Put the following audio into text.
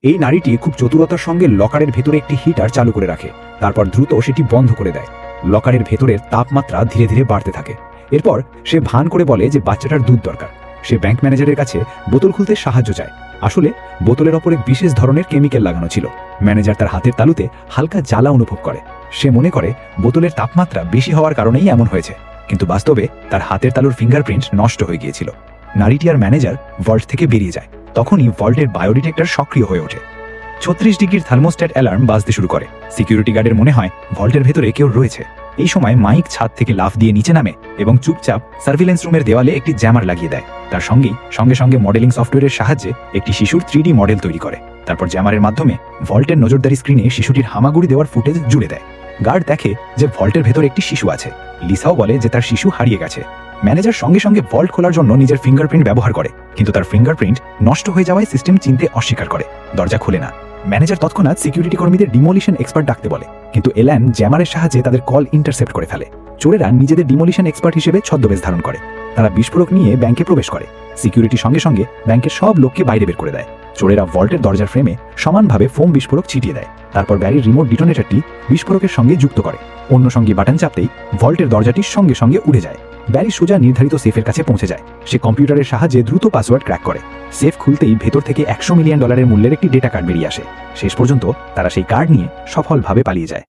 এই নারীটি খুব চতুরতার সঙ্গে লকারের ভেতরে একটি হিটার চালু করে রাখে, তারপর দ্রুত সেটি বন্ধ করে দেয়। লকারের ভেতরের তাপমাত্রা ধীরে ধীরে বাড়তে থাকে। এরপর সে ভান করে বলে যে বাচ্চাটার দুধ দরকার। সে ব্যাংক ম্যানেজারের কাছে বোতল খুলতে সাহায্য চায়। আসলে বোতলের ওপরে বিশেষ ধরনের কেমিক্যাল লাগানো ছিল। ম্যানেজার তার হাতের তালুতে হালকা জ্বালা অনুভব করে। সে মনে করে বোতলের তাপমাত্রা বেশি হওয়ার কারণেই এমন হয়েছে, কিন্তু বাস্তবে তার হাতের তালুর ফিঙ্গারপ্রিন্ট নষ্ট হয়ে গিয়েছিল। নারীটি আর ম্যানেজার ভল্ট থেকে বেরিয়ে যায়। তখনই ভল্টের বায়োডিটেক্টর সক্রিয় হয়ে ওঠে। 36 ডিগ্রির থার্মোস্ট্যাট অ্যালার্ম বাজতে শুরু করে। সিকিউরিটি গার্ডের মনে হয় ভল্টের ভেতরে কেউ রয়েছে। এই সময় মাইক ছাদ থেকে লাফ দিয়ে নিচে নামে এবং চুপচাপ সার্ভিলেন্স রুমের দেওয়ালে একটি জ্যামার লাগিয়ে দেয়। তার সঙ্গে সঙ্গে মডেলিং সফটওয়্যারের সাহায্যে একটি শিশুর 3D মডেল তৈরি করে। তারপর জ্যামারের মাধ্যমে ভল্টের নজরদারি স্ক্রিনে শিশুটির হামাগুড়ি দেওয়ার ফুটেজ জুড়ে দেয়। গার্ড দেখে যে ভল্টের ভেতর একটি শিশু আছে। লিসাও বলে যে তার শিশু হারিয়ে গেছে। ম্যানেজার সঙ্গে ভল্ট খোলার জন্য নিজের ফিঙ্গারপ্রিন্ট ব্যবহার করে, কিন্তু তার ফিঙ্গারপ্রিন্ট নষ্ট হয়ে যাওয়ায় সিস্টেম চিনতে অস্বীকার করে। দরজা খুলে না। ম্যানেজার তৎক্ষণাৎ সিকিউরিটি কর্মীদের ডিমোলিশন এক্সপার্ট ডাকতে বলে, কিন্তু এল্যান জ্যামারের সাহায্যে তাদের কল ইন্টারসেপ্ট করে ফেলে। চোরেরা নিজেদের ডিমোলিশন এক্সপার্ট হিসেবে ছদ্মবেশ ধারণ করে। তারা বিস্ফোরক নিয়ে ব্যাংকে প্রবেশ করে। সিকিউরিটি সঙ্গে ব্যাংকের সব লোককে বাইরে বের করে দেয়। চোরেরা ভল্টের দরজার ফ্রেমে সমানভাবে ফোম বিস্ফোরক ছিটিয়ে দেয়। তারপর গাড়ির রিমোট ডিটোনেটরটি বিস্ফোরকের সঙ্গে যুক্ত করে। অন্য সঙ্গে বাটন চাপতেই ভল্টের দরজাটি সঙ্গে উড়ে যায়। ব্যারি সোজা নির্ধারিত সেফের কাছে পৌঁছে যায়। সে কম্পিউটারের সাহায্যে দ্রুত পাসওয়ার্ড ক্র্যাক করে। সেফ খুলতেই ভেতর থেকে $100 মিলিয়ন মূল্যের একটি ডেটা কার্ড বেরিয়ে আসে। শেষ পর্যন্ত তারা সেই কার্ড নিয়ে সফলভাবে পালিয়ে যায়।